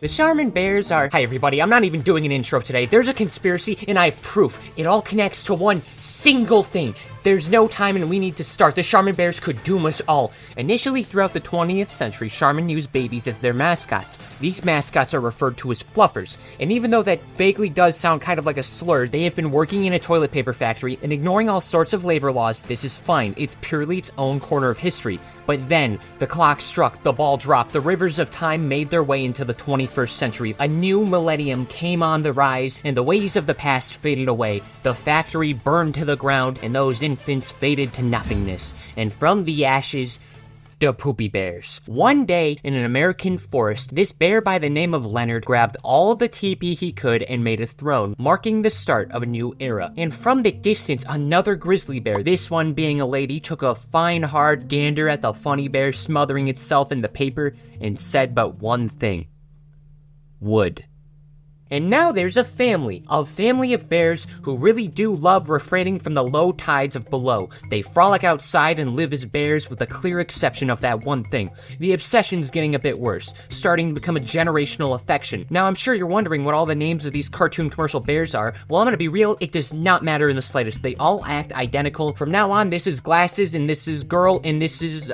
The Charmin bears are... Hi everybody, I'm not even doing an intro today. There's a conspiracy and I have proof. It all connects to one single thing. There's no time and we need to start. The Charmin bears could doom us all. Initially, throughout the 20th century, Charmin used babies as their mascots. These mascots are referred to as fluffers. And even though that vaguely does sound kind of like a slur, they have been working in a toilet paper factory and ignoring all sorts of labor laws. This is fine. It's purely its own corner of history. But then, the clock struck, the ball dropped, the rivers of time made their way into the 21st century. A new millennium came on the rise, and the ways of the past faded away. The factory burned to the ground, and those infants faded to nothingness. And from the ashes, the poopy bears. One day, in an American forest, this bear by the name of Leonard grabbed all the teepee he could and made a throne, marking the start of a new era. And from the distance, another grizzly bear, this one being a lady, took a fine hard gander at the funny bear smothering itself in the paper and said but one thing. Wood. And now there's a family of bears who really do love refraining from the low tides of below. They frolic outside and live as bears with the clear exception of that one thing. The obsession's getting a bit worse, starting to become a generational affection. Now I'm sure you're wondering what all the names of these cartoon commercial bears are. Well, I'm gonna be real, it does not matter in the slightest. They all act identical. From now on, this is Glasses, and this is Girl, and this is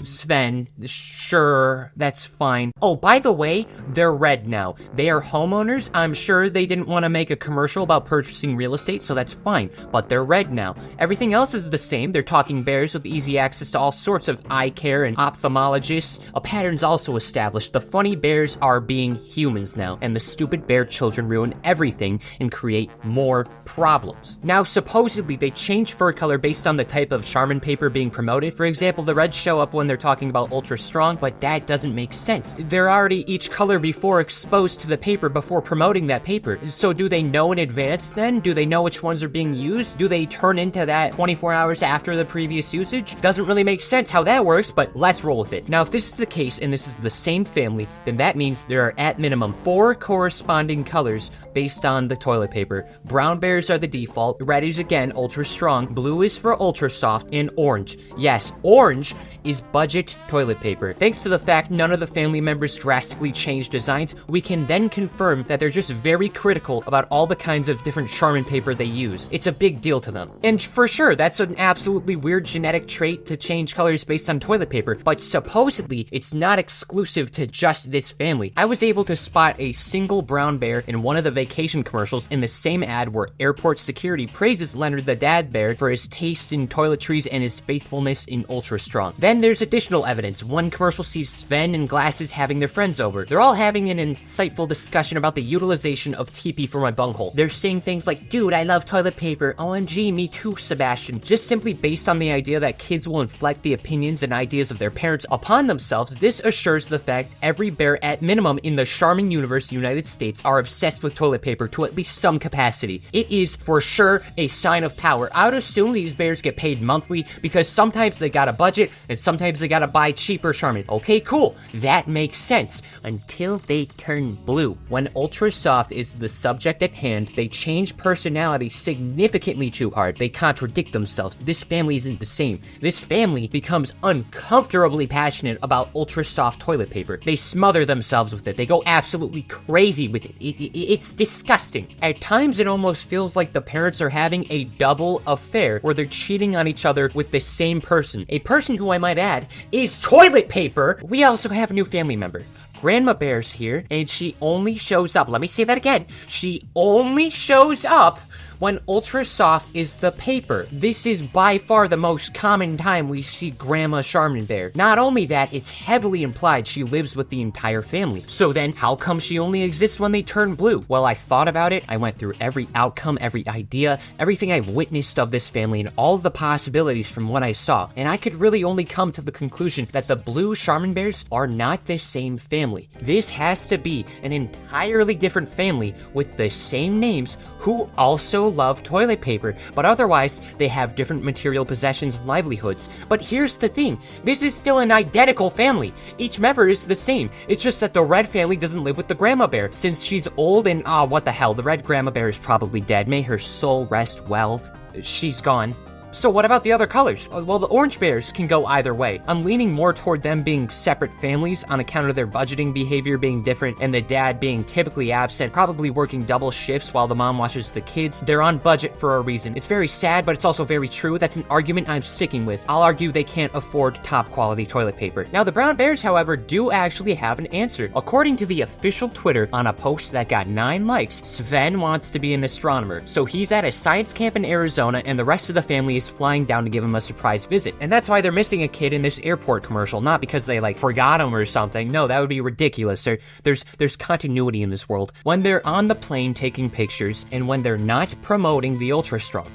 Sven. Sure, that's fine. Oh, by the way, they're red now. They are homeowners. I'm sure they didn't want to make a commercial about purchasing real estate, so that's fine. But they're red now. Everything else is the same. They're talking bears with easy access to all sorts of eye care and ophthalmologists. A pattern's also established. The funny bears are being humans now, and the stupid bear children ruin everything and create more problems. Now, supposedly, they change fur color based on the type of Charmin paper being promoted. For example, the reds show up when they're talking about ultra strong, but that doesn't make sense. They're already each color before exposed to the paper before promoting that paper. So do they know in advance then? Do they know which ones are being used? Do they turn into that 24 hours after the previous usage? Doesn't really make sense how that works, but let's roll with it. Now, if this is the case and this is the same family, then that means there are at minimum 4 corresponding colors based on the toilet paper. Brown bears are the default, red is again ultra strong, blue is for ultra soft, and orange. Yes, orange is budget toilet paper. Thanks to the fact none of the family members drastically changed designs, we can then confirm that they're just very critical about all the kinds of different Charmin paper they use. It's a big deal to them. And for sure, that's an absolutely weird genetic trait to change colors based on toilet paper, but supposedly it's not exclusive to just this family. I was able to spot a single brown bear in one of the vacation commercials in the same ad where airport security praises Leonard the dad bear for his taste in toiletries and his faithfulness in ultra strong. Then there's additional evidence. One commercial sees Sven and Glasses having their friends over. They're all having an insightful discussion about the utilization of TP for my bunghole. They're saying things like, dude, I love toilet paper. OMG, me too, Sebastian. Just simply based on the idea that kids will inflect the opinions and ideas of their parents upon themselves, this assures the fact every bear at minimum in the Charmin universe, United States, are obsessed with toilet paper to at least some capacity. It is for sure a sign of power. I would assume these bears get paid monthly because sometimes they got a budget and sometimes they gotta buy cheaper Charmin. Okay, cool. That makes sense. Until they turn blue. When ultra soft is the subject at hand, they change personality significantly too hard. They contradict themselves. This family isn't the same. This family becomes uncomfortably passionate about ultra soft toilet paper. They smother themselves with it. They go absolutely crazy with it. It's disgusting. At times, it almost feels like the parents are having a double affair where they're cheating on each other with the same person. A person who, I might add, is toilet paper. We also have a new family member. Grandma Bear's here, and she only shows up. Let me say that again. She only shows up when ultra soft is the paper. This is by far the most common time we see Grandma Charmin Bear. Not only that, it's heavily implied she lives with the entire family. So then, how come she only exists when they turn blue? Well, I thought about it. I went through every outcome, every idea, everything I've witnessed of this family, and all of the possibilities from what I saw. And I could really only come to the conclusion that the blue Charmin Bears are not the same family. This has to be an entirely different family with the same names who also love toilet paper, but otherwise they have different material possessions and livelihoods. But here's the thing, this is still an identical family. Each member is the same. It's just that the red family doesn't live with the grandma bear, since she's old and what the hell, the red grandma bear is probably dead. May her soul rest well. She's gone. So what about the other colors? Well, the orange bears can go either way. I'm leaning more toward them being separate families on account of their budgeting behavior being different and the dad being typically absent, probably working double shifts while the mom watches the kids. They're on budget for a reason. It's very sad, but it's also very true. That's an argument I'm sticking with. I'll argue they can't afford top quality toilet paper. Now, the brown bears, however, do actually have an answer. According to the official Twitter, on a post that got 9 likes, Sven wants to be an astronomer. So he's at a science camp in Arizona and the rest of the family is flying down to give him a surprise visit. And that's why they're missing a kid in this airport commercial, not because they like forgot him or something. No, that would be ridiculous. There's continuity in this world. When they're on the plane taking pictures and when they're not promoting the Ultra Strong,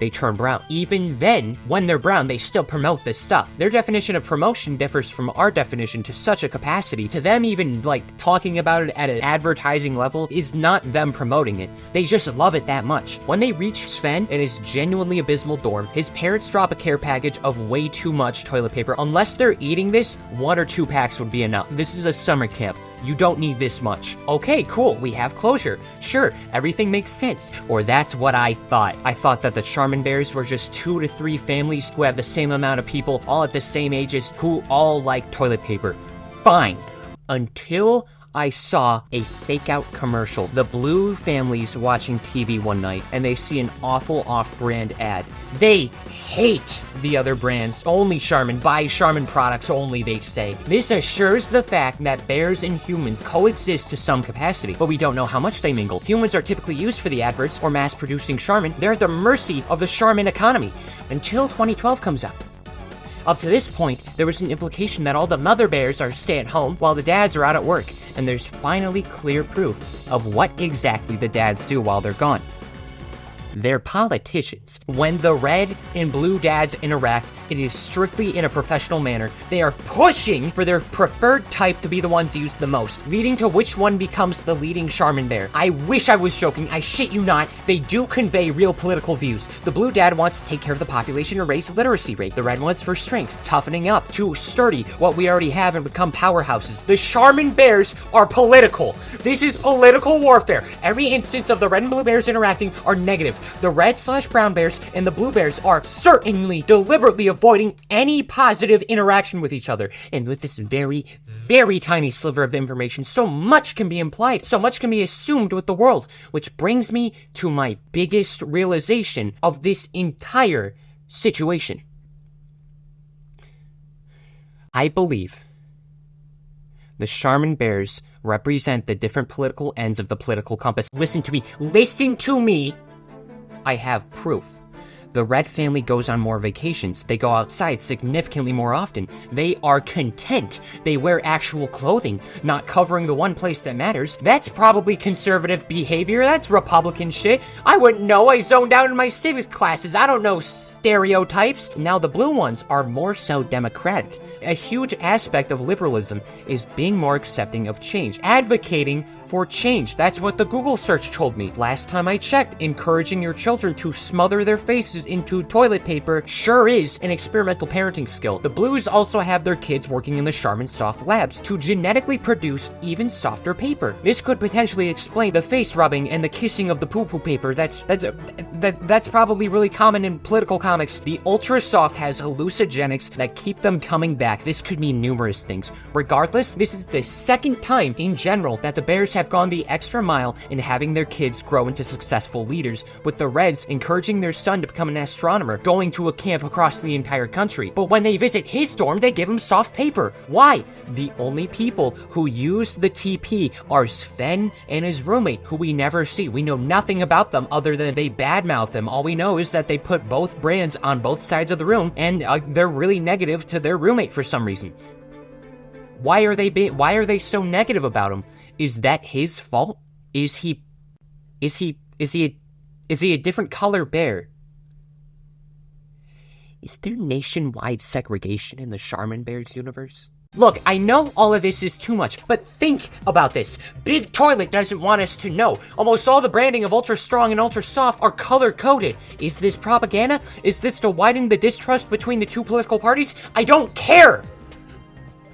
they turn brown. Even then, when they're brown, they still promote this stuff. Their definition of promotion differs from our definition to such a capacity. To them, even like talking about it at an advertising level is not them promoting it. They just love it that much. When they reach Sven in his genuinely abysmal dorm, his parents drop a care package of way too much toilet paper. Unless they're eating this, 1 or 2 packs would be enough. This is a summer camp. You don't need this much. Okay, cool, we have closure. Sure, everything makes sense. Or that's what I thought. I thought that the Charmin bears were just 2 to 3 families who have the same amount of people, all at the same ages, who all like toilet paper. Fine. Until I saw a fake-out commercial. The Blue family's watching TV one night, and they see an awful off-brand ad. They hate the other brands. Only Charmin. Buy Charmin products only, they say. This assures the fact that bears and humans coexist to some capacity, but we don't know how much they mingle. Humans are typically used for the adverts or mass-producing Charmin. They're at the mercy of the Charmin economy until 2012 comes up. Up to this point, there was an implication that all the mother bears are stay-at-home while the dads are out at work, and there's finally clear proof of what exactly the dads do while they're gone. They're politicians. When the red and blue dads interact, it is strictly in a professional manner. They are pushing for their preferred type to be the ones used the most, leading to which one becomes the leading Charmin bear. I wish I was joking, I shit you not. They do convey real political views. The blue dad wants to take care of the population and raise the literacy rate. The red one's for strength, toughening up, to sturdy what we already have and become powerhouses. The Charmin bears are political. This is political warfare. Every instance of the red and blue bears interacting are negative. The red/brown bears and the blue bears are certainly deliberately avoiding any positive interaction with each other. And with this very, very tiny sliver of information, so much can be implied, so much can be assumed with the world, which brings me to my biggest realization of this entire situation. I believe the Charmin bears represent the different political ends of the political compass. Listen to me. Listen to me! I have proof. The red family goes on more vacations. They go outside significantly more often. They are content. They wear actual clothing, not covering the one place that matters. That's probably conservative behavior. That's Republican shit. I wouldn't know. I zoned out in my civics classes. I don't know stereotypes. Now the blue ones are more so democratic. A huge aspect of liberalism is being more accepting of change, advocating for change. That's what the Google search told me. Last time I checked, encouraging your children to smother their faces into toilet paper sure is an experimental parenting skill. The blues also have their kids working in the Charmin Soft labs to genetically produce even softer paper. This could potentially explain the face rubbing and the kissing of the poo-poo paper. That's probably really common in political comics. The Ultra Soft has hallucinogenics that keep them coming back. This could mean numerous things. Regardless, this is the second time in general that the bears have gone the extra mile in having their kids grow into successful leaders, with the Reds encouraging their son to become an astronomer, going to a camp across the entire country. But when they visit his dorm, they give him soft paper. Why? The only people who use the TP are Sven and his roommate, who we never see. We know nothing about them other than they badmouth him. All we know is that they put both brands on both sides of the room, and they're really negative to their roommate for some reason. Why are they so negative about him? Is that his fault? Is he a different color bear? Is there nationwide segregation in the Charmin Bears universe? Look, I know all of this is too much, but think about this. Big Toilet doesn't want us to know. Almost all the branding of Ultra Strong and Ultra Soft are color-coded. Is this propaganda? Is this to widen the distrust between the two political parties? I don't care!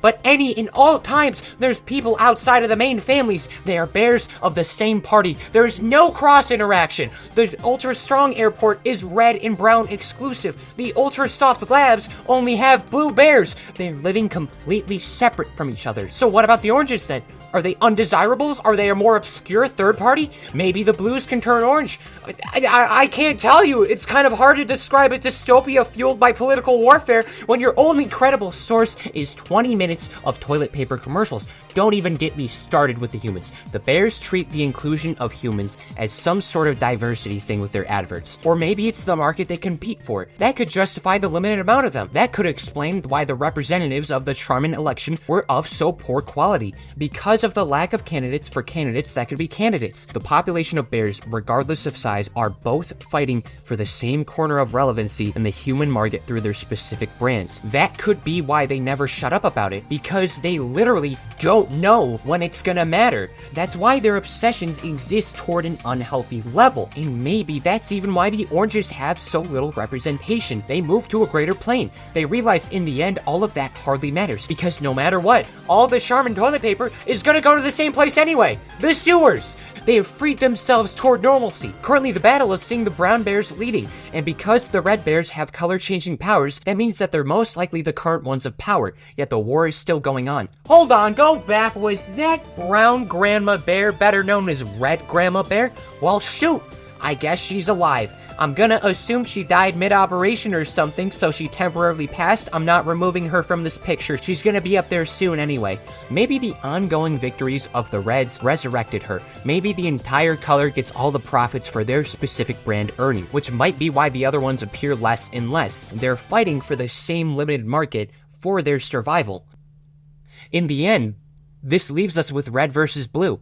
but any and all times there's people outside of the main families. They are bears of the same party. There is no cross interaction. The Ultra Strong Airport is red and brown exclusive. The Ultra Soft Labs only have blue bears. They're living completely separate from each other. So what about the oranges then? Are they undesirables? Are they a more obscure third party? Maybe the blues can turn orange. I can't tell you. It's kind of hard to describe a dystopia fueled by political warfare when your only credible source is 20 minutes of toilet paper commercials. Don't even get me started with the humans. The bears treat the inclusion of humans as some sort of diversity thing with their adverts. Or maybe it's the market they compete for. That could justify the limited amount of them. That could explain why the representatives of the Charmin election were of so poor quality. Because of the lack of candidates for candidates that could be candidates. The population of bears, regardless of size, are both fighting for the same corner of relevancy in the human market through their specific brands. That could be why they never shut up about it, because they literally don't know when it's gonna matter. That's why their obsessions exist toward an unhealthy level, and maybe that's even why the oranges have so little representation. They move to a greater plane. They realize in the end all of that hardly matters, because no matter what, all the Charmin toilet paper is gonna go to the same place anyway, the sewers. They have freed themselves toward normalcy. Currently, the battle is seeing the brown bears leading, and because the red bears have color-changing powers, that means that they're most likely the current ones of power, yet the war is still going on. Hold on, go back. Was that brown grandma bear better known as red grandma bear? Well, shoot, I guess she's alive. I'm gonna assume she died mid-operation or something, so she temporarily passed. I'm not removing her from this picture. She's gonna be up there soon anyway. Maybe the ongoing victories of the Reds resurrected her. Maybe the entire color gets all the profits for their specific brand earning, which might be why the other ones appear less and less. They're fighting for the same limited market for their survival. In the end, this leaves us with red versus blue.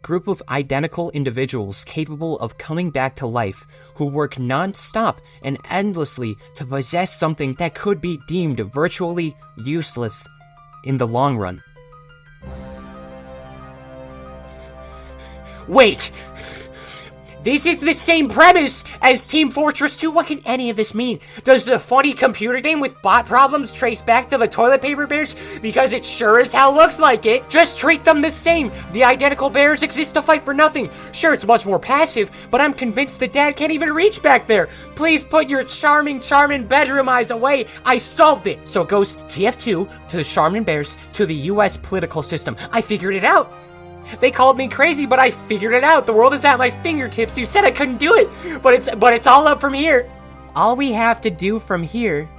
A group of identical individuals capable of coming back to life, who work non-stop and endlessly to possess something that could be deemed virtually useless in the long run. Wait! This is the same premise as Team Fortress 2. What can any of this mean? Does the funny computer game with bot problems trace back to the toilet paper bears? Because it sure as hell looks like it. Just treat them the same. The identical bears exist to fight for nothing. Sure, it's much more passive, but I'm convinced the dad can't even reach back there. Please put your charming bedroom eyes away. I solved it. So it goes TF2 to the Charmin bears to the US political system. I figured it out. They called me crazy, but I figured it out. The world is at my fingertips. You said I couldn't do it, but it's all up from here. All we have to do from here